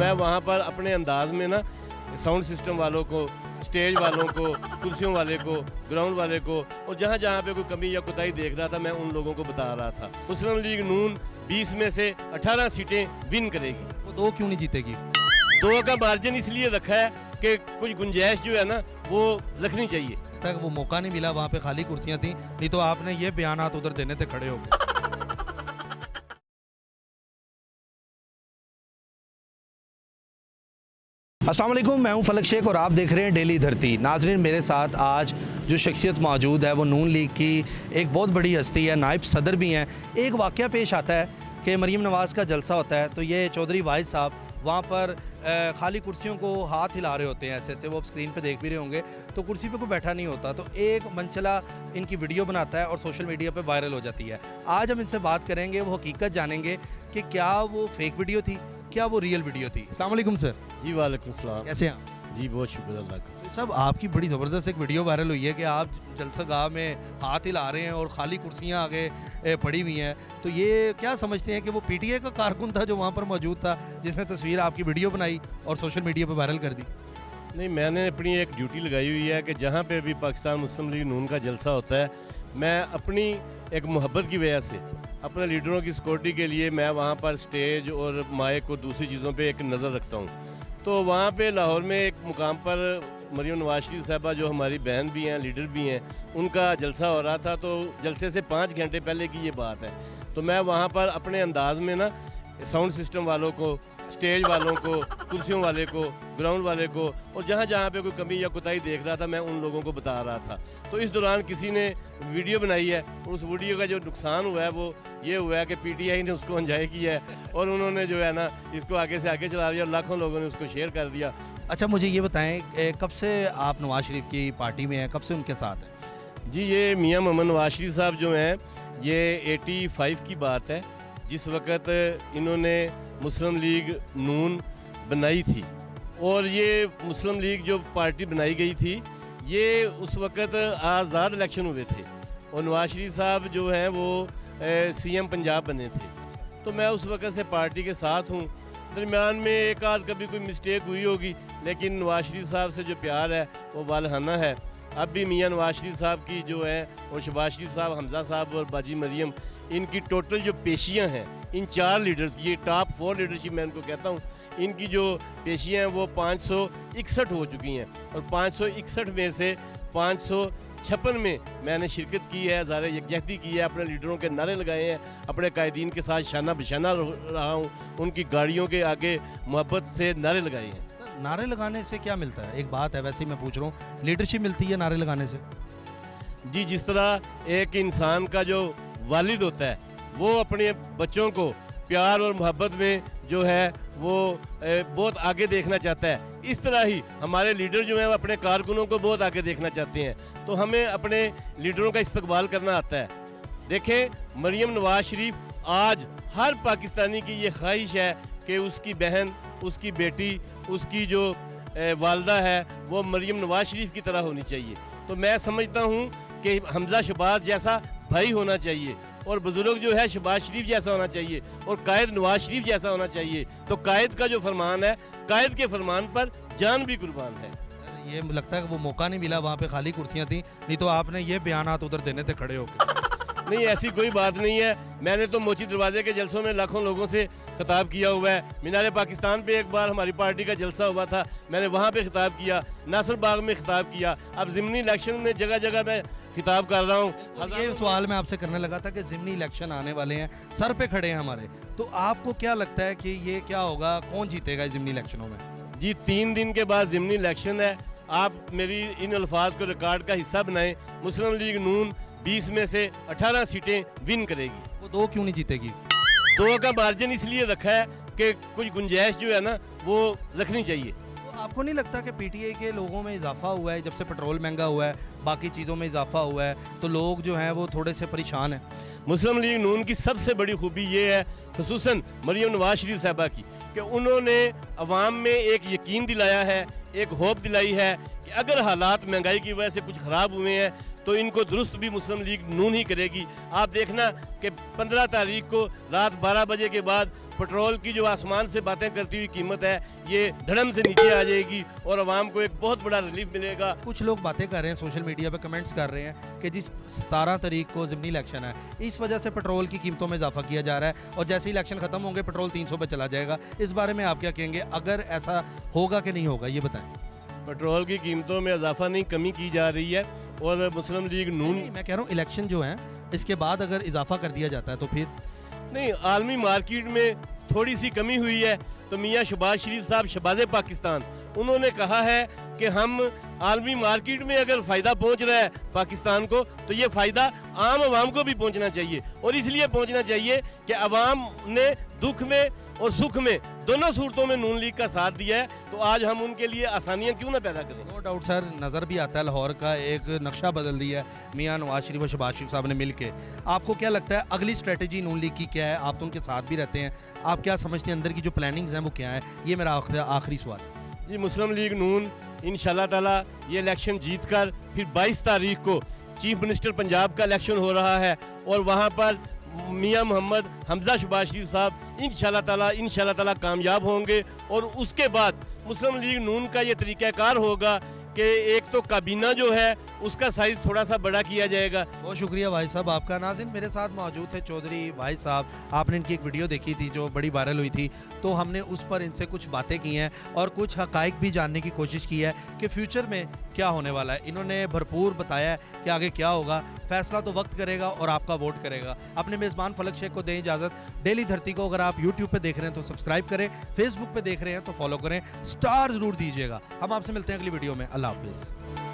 मैं वहाँ पर अपने अंदाज में ना साउंड सिस्टम वालों को, स्टेज वालों को, कुर्सियों वाले को, ग्राउंड वाले को, और जहाँ जहाँ पे कोई कमी या कोताही देख रहा था मैं उन लोगों को बता रहा था। मुस्लिम लीग नून 20 में से 18 सीटें विन करेगी। वो 2 क्यों नहीं जीतेगी? 2 का मार्जिन इसलिए रखा है कि कुछ गुंजाइश जो है ना वो रखनी चाहिए। तक वो मौका नहीं मिला, वहाँ पे खाली कुर्सियाँ थी, नहीं तो आपने ये बयानात उधर देने थे खड़े हो गए। अस्सलाम वालेकुम, मैं हूं फलक शेख और आप देख रहे हैं डेली धरती। नाजरीन, मेरे साथ आज जो शख्सियत मौजूद है वो नून लीग की एक बहुत बड़ी हस्ती है, नायब सदर भी हैं। एक वाक़या पेश आता है कि मरीम नवाज़ का जलसा होता है तो ये चौधरी वाहिद साहब वहाँ पर खाली कुर्सियों को हाथ हिला रहे होते हैं, ऐसे ऐसे, वो आप स्क्रीन पे देख भी रहे होंगे, तो कुर्सी पे कोई बैठा नहीं होता, तो एक मनचला इनकी वीडियो बनाता है और सोशल मीडिया पे वायरल हो जाती है। आज हम इनसे बात करेंगे, वो हकीकत जानेंगे कि क्या वो फेक वीडियो थी, क्या वो रियल वीडियो थी। अस्सलाम वालेकुम सर। जी वालेकुम सलाम। कैसे हैं? जी बहुत शुक्र अल्लाह का। सब आपकी बड़ी ज़बरदस्त एक वीडियो वायरल हुई है कि आप जलसागाह में हाथ हिला रहे हैं और खाली कुर्सियां आगे पड़ी हुई हैं, तो ये क्या समझते हैं कि वो पीटीआई का कारकुन था जो वहाँ पर मौजूद था, जिसने तस्वीर आपकी वीडियो बनाई और सोशल मीडिया पर वायरल कर दी? नहीं, मैंने अपनी एक ड्यूटी लगाई हुई है कि जहाँ पे भी पाकिस्तान मुस्लिम लीग नून का जलसा होता है, मैं अपनी एक मोहब्बत की वजह से अपने लीडरों की सिक्योरिटी के लिए मैं वहाँ पर स्टेज और माइक और दूसरी चीज़ों पे एक नज़र रखता हूँ। तो वहाँ पे लाहौर में एक मुकाम पर मरीम नवाज शरीफ साहबा जो हमारी बहन भी हैं, लीडर भी हैं, उनका जलसा हो रहा था। तो जलसे से 5 घंटे पहले की ये बात है। तो मैं वहाँ पर अपने अंदाज में ना साउंड सिस्टम वालों को, स्टेज वालों को, कुर्सियों वाले को, ग्राउंड वाले को, और जहाँ जहाँ पे कोई कमी या कोताही देख रहा था मैं उन लोगों को बता रहा था। तो इस दौरान किसी ने वीडियो बनाई है और उस वीडियो का जो नुकसान हुआ है वो ये हुआ है कि पीटीआई ने उसको एंजॉय किया है और उन्होंने जो है ना इसको आगे से आगे चला दिया और लाखों लोगों ने उसको शेयर कर दिया। अच्छा, मुझे ये बताएं, कब से आप नवाज शरीफ की पार्टी में हैं, कब से उनके साथ हैं? जी, ये मियाँ मोहम्मद नवाज शरीफ साहब जो हैं, ये 85 की बात है जिस वक़्त इन्होंने मुस्लिम लीग नून बनाई थी। और ये मुस्लिम लीग जो पार्टी बनाई गई थी ये उस वक़्त आज़ाद इलेक्शन हुए थे और नवाज शरीफ साहब जो हैं वो सीएम पंजाब बने थे। तो मैं उस वक़्त से पार्टी के साथ हूँ। दरमियान में एक आध कभी कोई मिस्टेक हुई होगी, लेकिन नवाज शरीफ साहब से जो प्यार है वो वालहाना है। अब भी मियाँ नवाज शरीफ साहब की जो है और शहबाज शरीफ साहब, हमजा साहब और बाजी मरियम, इनकी टोटल जो पेशियाँ हैं इन 4 लीडर्स की, ये टॉप 4 लीडरशिप मैं इनको कहता हूँ, इनकी जो पेशियाँ हैं वो 561 हो चुकी हैं और 561 में से 556 में मैंने शिरकत की है, ज़ाहिर यकजहती की है, अपने लीडरों के नारे लगाए हैं, अपने कायदीन के साथ शाना बशाना रहा हूँ, उनकी गाड़ियों के आगे मोहब्बत से नारे लगाए हैं। नारे लगाने से क्या मिलता है? एक बात है, वैसे ही मैं पूछ रहा हूँ, लीडरशिप मिलती है नारे लगाने से? जी, जिस तरह एक इंसान का जो वालिद होता है वो अपने बच्चों को प्यार और मोहब्बत में जो है वो बहुत आगे देखना चाहता है, इस तरह ही हमारे लीडर जो हैं वो अपने कारकुनों को बहुत आगे देखना चाहते हैं। तो हमें अपने लीडरों का इस्तकबाल करना आता है। देखें, मरीम नवाज शरीफ, आज हर पाकिस्तानी की ये ख्वाहिश है कि उसकी बहन, उसकी बेटी, उसकी जो वालदा है वो मरीम नवाज शरीफ की तरह होनी चाहिए। तो मैं समझता हूँ कि हमजा शहबाज जैसा भाई होना चाहिए और बुजुर्ग जो है शहबाज शरीफ जैसा होना चाहिए और कायद नवाज शरीफ जैसा होना चाहिए। तो कायद का जो फरमान है, कायद के फरमान पर जान भी कुर्बान है। ये लगता है कि वो मौका नहीं मिला, वहाँ पे खाली कुर्सियाँ थी, नहीं तो आपने ये बयानात उधर देने थे खड़े होकर। नहीं, ऐसी कोई बात नहीं है। मैंने तो मोची दरवाजे के जलसों में लाखों लोगों से खिताब किया हुआ है। मीनार पाकिस्तान पे एक बार हमारी पार्टी का जलसा हुआ था, मैंने वहाँ पे खिताब किया, नासिर बाग में खिताब किया, अब ज़िमनी इलेक्शन में जगह जगह मैं खिताब कर रहा हूँ। ये सवाल मैं आपसे करने लगा था कि ज़िमनी इलेक्शन आने वाले हैं, सर पे खड़े हैं हमारे, तो आपको क्या लगता है कि ये क्या होगा, कौन जीतेगा ज़िमनी इलेक्शनों में? जी, 3 दिन के बाद ज़िमनी इलेक्शन है। आप मेरी इन अल्फाज को रिकॉर्ड का हिस्सा बनाएं, मुस्लिम लीग नून 20 में से 18 सीटें विन करेगी। वो 2 क्यों नहीं जीतेगी? 2 का मार्जिन इसलिए रखा है कि कुछ गुंजाइश जो है ना वो रखनी चाहिए। तो आपको नहीं लगता कि पीटीआई के लोगों में इजाफा हुआ है, जब से पेट्रोल महंगा हुआ है, बाकी चीज़ों में इजाफा हुआ है, तो लोग जो हैं वो थोड़े से परेशान हैं? मुस्लिम लीग नून की सबसे बड़ी खूबी ये है, खुसूसन मरीम नवाज शरीफ साहबा की, कि उन्होंने अवाम में एक यकीन दिलाया है, एक होप दिलाई है कि अगर हालात महंगाई की वजह से कुछ ख़राब हुए हैं तो इनको दुरुस्त भी मुस्लिम लीग नून ही करेगी। आप देखना कि 15 तारीख को रात 12 बजे के बाद पेट्रोल की जो आसमान से बातें करती हुई कीमत है ये धड़म से नीचे आ जाएगी और आवाम को एक बहुत बड़ा रिलीफ मिलेगा। कुछ लोग बातें कर रहे हैं, सोशल मीडिया पे कमेंट्स कर रहे हैं कि जिस 17 तारीख को ज़िमनी इलेक्शन है, इस वजह से पेट्रोल की कीमतों में इजाफा किया जा रहा है और जैसे ही इलेक्शन खत्म होंगे पेट्रोल 300 पे चला जाएगा। इस बारे में आप क्या कहेंगे, अगर ऐसा होगा कि नहीं होगा, ये बताएं। पेट्रोल की कीमतों में इजाफा नहीं, कमी की जा रही है और मुस्लिम लीग नून नहीं, मैं कह रहा हूँ इलेक्शन जो है इसके बाद अगर इजाफा कर दिया जाता है तो फिर नहीं, आलमी मार्केट में थोड़ी सी कमी हुई है तो मियाँ शहबाज शरीफ साहब शहबाज पाकिस्तान उन्होंने कहा है कि हम आलमी मार्केट में अगर फ़ायदा पहुंच रहा है पाकिस्तान को तो ये फ़ायदा आम आवाम को भी पहुंचना चाहिए और इसलिए पहुंचना चाहिए कि आवाम ने दुख में और सुख में दोनों सूरतों में नून लीग का साथ दिया है, तो आज हम उनके लिए आसानियाँ क्यों ना पैदा करें। नो डाउट सर, नज़र भी आता है लाहौर का एक नक्शा बदल दिया है मियाँ नवाज शरीफ और शहबाज शरीफ साहब ने मिल के। आपको क्या लगता है अगली स्ट्रेटजी नून लीग की क्या है? आप तो उनके साथ भी रहते हैं, आप क्या समझते हैं अंदर की जो प्लानिंग्स हैं वो क्या है? ये मेरा आखिरी सवाल है। जी, मुस्लिम लीग नून इंशाल्लाह ताला ये इलेक्शन जीत कर फिर 22 तारीख को चीफ मिनिस्टर पंजाब का इलेक्शन हो रहा है और वहाँ पर मियाँ मोहम्मद हमजा शहबाज शरीफ साहब इंशाल्लाह ताला कामयाब होंगे और उसके बाद मुस्लिम लीग नून का ये तरीक़ाकार होगा कि एक तो काबीना जो है उसका साइज़ थोड़ा सा बड़ा किया जाएगा। बहुत शुक्रिया भाई साहब आपका। नाज़रीन, मेरे साथ मौजूद थे चौधरी भाई साहब। आपने इनकी एक वीडियो देखी थी जो बड़ी वायरल हुई थी, तो हमने उस पर इनसे कुछ बातें की हैं और कुछ हकाइक भी जानने की कोशिश की है कि फ्यूचर में क्या होने वाला है। इन्होंने भरपूर बताया है कि आगे क्या होगा, फैसला तो वक्त करेगा और आपका वोट करेगा। अपने मेज़बान फलक शेख को दें इजाज़त। डेली धरती को अगर आप यूट्यूब पर देख रहे हैं तो सब्सक्राइब करें, फेसबुक पर देख रहे हैं तो फॉलो करें, स्टार ज़रूर दीजिएगा। हम आपसे मिलते हैं अगली वीडियो में। अल्लाह हाफिज़।